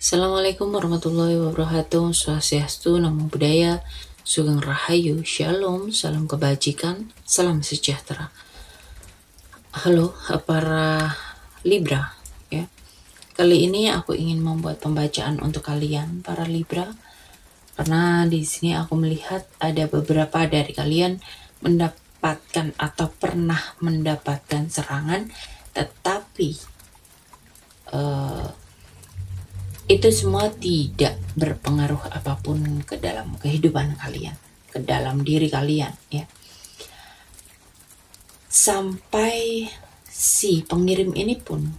Assalamualaikum warahmatullahi wabarakatuh. Swastiastu, Namo Buddhaya, Sugeng Rahayu, Shalom, salam kebajikan, salam sejahtera. Halo para Libra, ya. Kali ini aku ingin membuat pembacaan untuk kalian para Libra, karena di sini aku melihat ada beberapa dari kalian mendapatkan atau pernah mendapatkan serangan, tetapi itu semua tidak berpengaruh apapun ke dalam kehidupan kalian, ke dalam diri kalian, ya. Sampai si pengirim ini pun,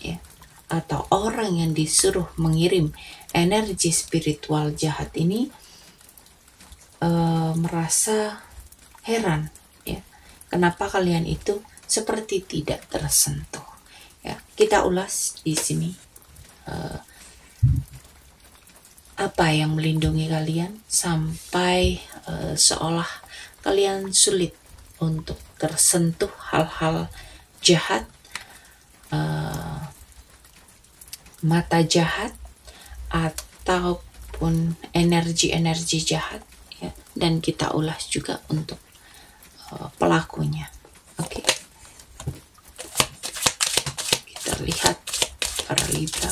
ya, atau orang yang disuruh mengirim energi spiritual jahat ini merasa heran, ya, kenapa kalian itu seperti tidak tersentuh. Ya, kita ulas di sini apa yang melindungi kalian sampai seolah kalian sulit untuk tersentuh hal-hal jahat, mata jahat, ataupun energi-energi jahat, ya. Dan kita ulas juga untuk pelakunya. Oke, kita lihat para Libra.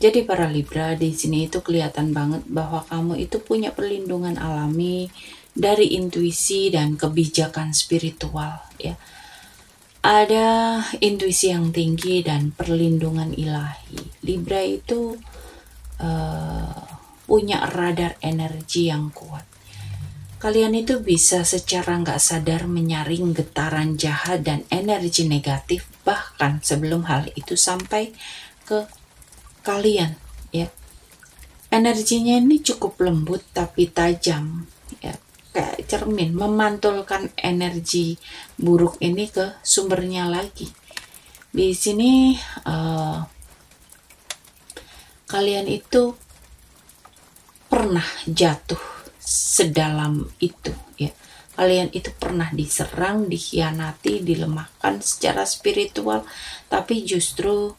Jadi para Libra, di sini itu kelihatan banget bahwa kamu itu punya perlindungan alami dari intuisi dan kebijakan spiritual, ya. Ada intuisi yang tinggi dan perlindungan ilahi. Libra itu punya radar energi yang kuat. Kalian itu bisa secara nggak sadar menyaring getaran jahat dan energi negatif bahkan sebelum hal itu sampai ke kalian, ya. Energinya ini cukup lembut tapi tajam, ya, kayak cermin memantulkan energi buruk ini ke sumbernya lagi. Di sini kalian itu pernah jatuh sedalam itu, ya. Kalian itu pernah diserang, dikhianati, dilemahkan secara spiritual, tapi justru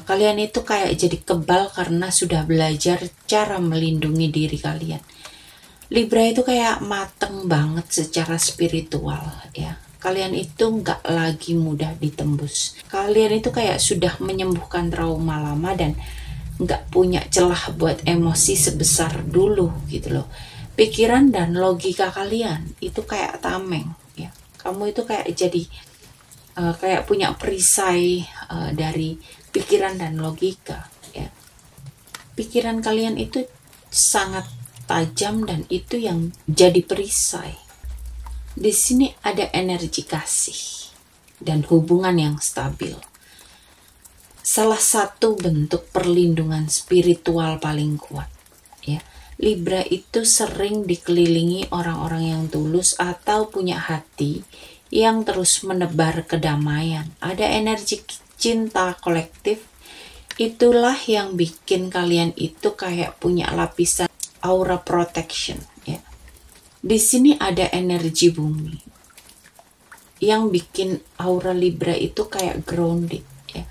kalian itu kayak jadi kebal karena sudah belajar cara melindungi diri kalian. Libra itu kayak mateng banget secara spiritual, ya. Kalian itu nggak lagi mudah ditembus. Kalian itu kayak sudah menyembuhkan trauma lama dan nggak punya celah buat emosi sebesar dulu gitu loh. Pikiran dan logika kalian itu kayak tameng, ya. Kamu itu kayak jadi kayak punya perisai dari pikiran dan logika, ya. Pikiran kalian itu sangat tajam dan itu yang jadi perisai. Di sini ada energi kasih dan hubungan yang stabil. Salah satu bentuk perlindungan spiritual paling kuat, ya. Libra itu sering dikelilingi orang-orang yang tulus atau punya hati yang terus menebar kedamaian. Ada energi cinta kolektif, itulah yang bikin kalian itu kayak punya lapisan aura protection, ya. Di sini ada energi bumi yang bikin aura Libra itu kayak grounded, ya.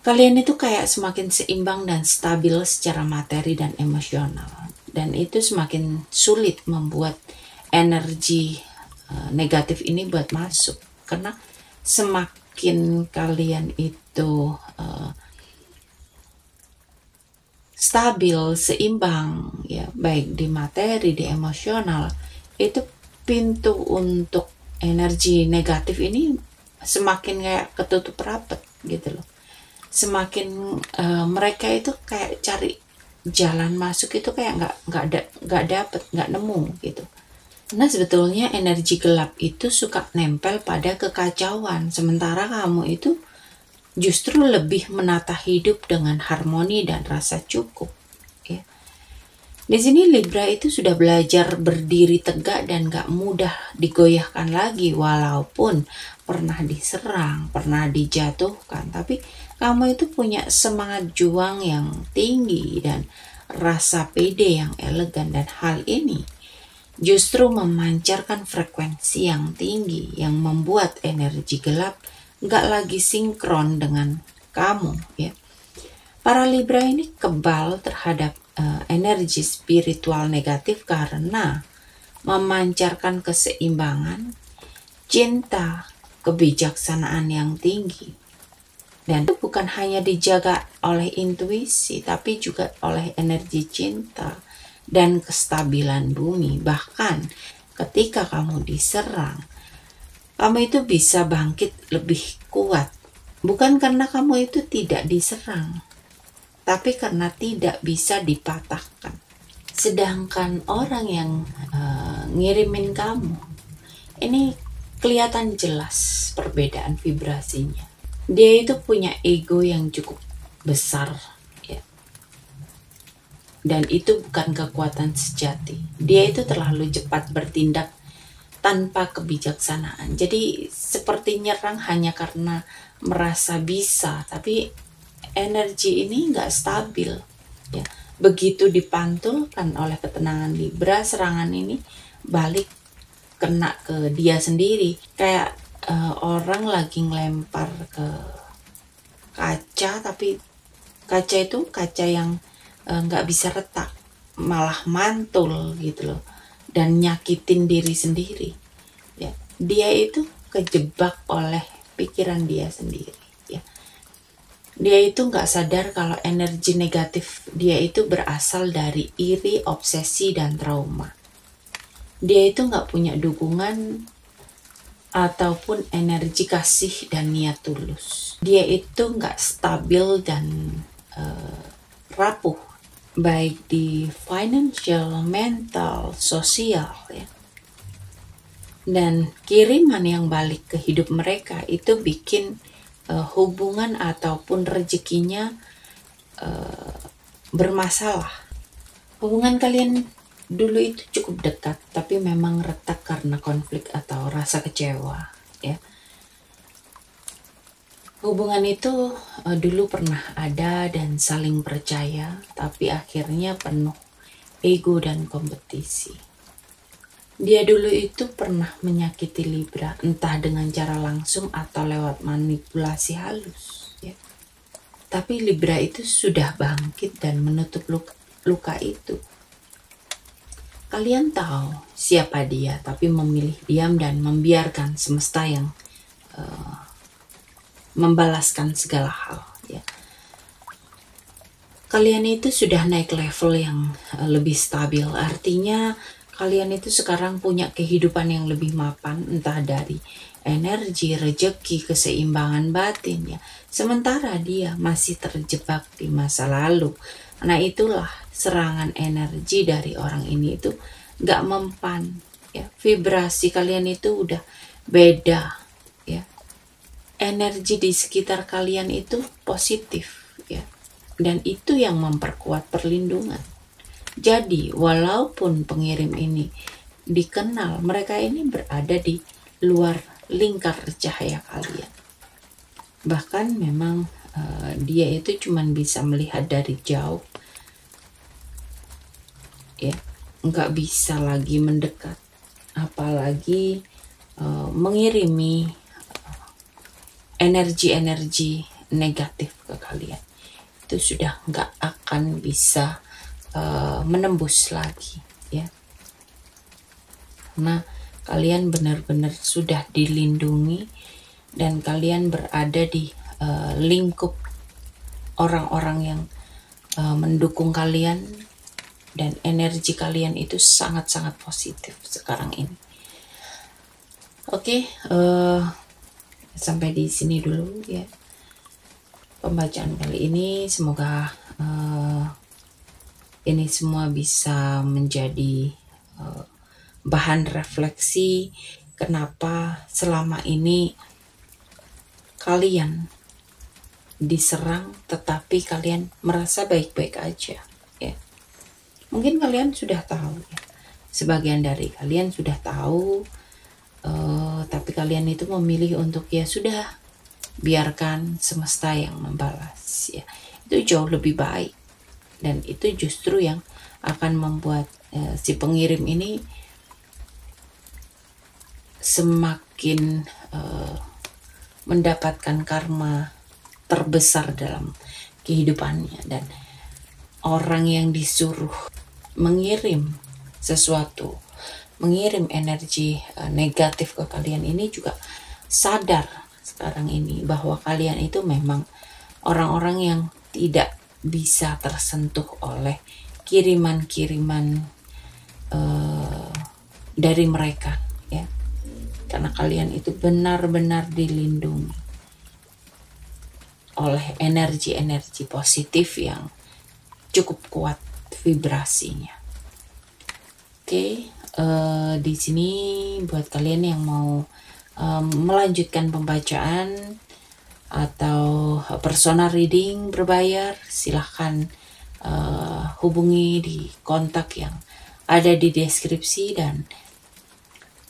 Kalian itu kayak semakin seimbang dan stabil secara materi dan emosional. Dan itu semakin sulit membuat energi negatif ini buat masuk. Karena semakin kalian itu stabil, seimbang, ya baik di materi, di emosional, itu pintu untuk energi negatif ini semakin kayak ketutup rapat gitu loh. Semakin mereka itu kayak cari jalan masuk itu kayak nggak dapet, nggak nemu gitu. Nah sebetulnya energi gelap itu suka nempel pada kekacauan, sementara kamu itu justru lebih menata hidup dengan harmoni dan rasa cukup. Ya. Di sini Libra itu sudah belajar berdiri tegak dan gak mudah digoyahkan lagi, walaupun pernah diserang, pernah dijatuhkan, tapi kamu itu punya semangat juang yang tinggi dan rasa pede yang elegan, dan hal ini justru memancarkan frekuensi yang tinggi yang membuat energi gelap nggak lagi sinkron dengan kamu ya. Para Libra ini kebal terhadap energi spiritual negatif karena memancarkan keseimbangan, cinta, kebijaksanaan yang tinggi. Dan itu bukan hanya dijaga oleh intuisi, tapi juga oleh energi cinta dan kestabilan bumi. Bahkan ketika kamu diserang, kamu itu bisa bangkit lebih kuat. Bukan karena kamu itu tidak diserang, tapi karena tidak bisa dipatahkan. Sedangkan orang yang ngirimin kamu, ini kelihatan jelas perbedaan vibrasinya. Dia itu punya ego yang cukup besar, ya. Dan itu bukan kekuatan sejati. Dia itu terlalu cepat bertindak tanpa kebijaksanaan. Jadi seperti nyerang hanya karena merasa bisa, tapi energi ini nggak stabil. Ya. Begitu dipantulkan oleh ketenangan Libra, serangan ini balik kena ke dia sendiri. Kayak orang lagi ngelempar ke kaca, tapi kaca itu kaca yang nggak bisa retak, malah mantul gitu loh, dan nyakitin diri sendiri. Ya, dia itu kejebak oleh pikiran dia sendiri. Ya, dia itu nggak sadar kalau energi negatif dia itu berasal dari iri, obsesi, dan trauma. Dia itu nggak punya dukungan ataupun energi kasih dan niat tulus. Dia itu nggak stabil dan rapuh, baik di financial, mental, sosial ya. Dan kiriman yang balik ke hidup mereka itu bikin hubungan ataupun rezekinya bermasalah. Hubungan kalian dulu itu cukup dekat, tapi memang retak karena konflik atau rasa kecewa ya. Hubungan itu dulu pernah ada dan saling percaya, tapi akhirnya penuh ego dan kompetisi. Dia dulu itu pernah menyakiti Libra, entah dengan cara langsung atau lewat manipulasi halus ya. Tapi Libra itu sudah bangkit dan menutup luka itu. Kalian tahu siapa dia, tapi memilih diam dan membiarkan semesta yang membalaskan segala hal ya. Kalian itu sudah naik level yang lebih stabil, artinya kalian itu sekarang punya kehidupan yang lebih mapan, entah dari energi, rezeki, keseimbangan batin ya. Sementara dia masih terjebak di masa lalu. Nah itulah serangan energi dari orang ini itu gak mempan ya. Vibrasi kalian itu udah beda ya. Energi di sekitar kalian itu positif ya. Dan itu yang memperkuat perlindungan. Jadi walaupun pengirim ini dikenal, mereka ini berada di luar lingkar cahaya kalian. Bahkan memang dia itu cuma bisa melihat dari jauh ya, nggak bisa lagi mendekat, apalagi mengirimi energi-energi negatif ke kalian itu sudah nggak akan bisa menembus lagi ya, karena kalian benar-benar sudah dilindungi dan kalian berada di lingkup orang-orang yang mendukung kalian, dan energi kalian itu sangat-sangat positif sekarang ini. Oke, sampai di sini dulu ya pembacaan kali ini. Semoga ini semua bisa menjadi bahan refleksi kenapa selama ini kalian diserang tetapi kalian merasa baik-baik aja ya. Mungkin kalian sudah tahu ya. Sebagian dari kalian sudah tahu, tapi kalian itu memilih untuk ya sudah, biarkan semesta yang membalas ya. Itu jauh lebih baik, dan itu justru yang akan membuat si pengirim ini semakin mendapatkan karma terbesar dalam kehidupannya. Dan orang yang disuruh mengirim sesuatu, mengirim energi negatif ke kalian ini juga sadar sekarang ini bahwa kalian itu memang orang-orang yang tidak bisa tersentuh oleh kiriman-kiriman dari mereka ya, karena kalian itu benar-benar dilindungi oleh energi-energi positif yang cukup kuat vibrasinya. Oke, di sini buat kalian yang mau melanjutkan pembacaan atau personal reading berbayar, silahkan hubungi di kontak yang ada di deskripsi. Dan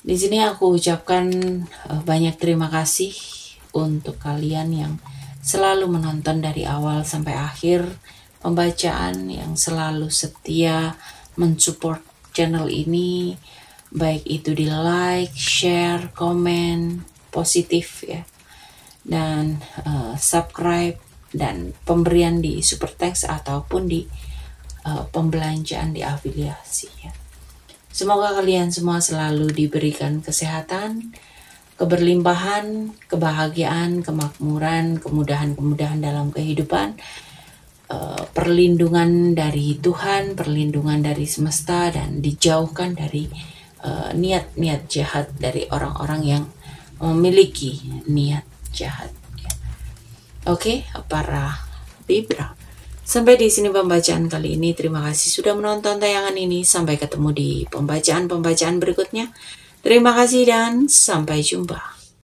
di sini aku ucapkan banyak terima kasih untuk kalian yang selalu menonton dari awal sampai akhir pembacaan, yang selalu setia mensupport channel ini, baik itu di like, share, komen positif ya, dan subscribe dan pemberian di super thanks ataupun di pembelanjaan di afiliasi ya. Semoga kalian semua selalu diberikan kesehatan, keberlimpahan, kebahagiaan, kemakmuran, kemudahan-kemudahan dalam kehidupan, perlindungan dari Tuhan, perlindungan dari semesta, dan dijauhkan dari niat-niat jahat dari orang-orang yang memiliki niat jahat. Oke, para Libra. Sampai di sini pembacaan kali ini. Terima kasih sudah menonton tayangan ini. Sampai ketemu di pembacaan-pembacaan berikutnya. Terima kasih dan sampai jumpa.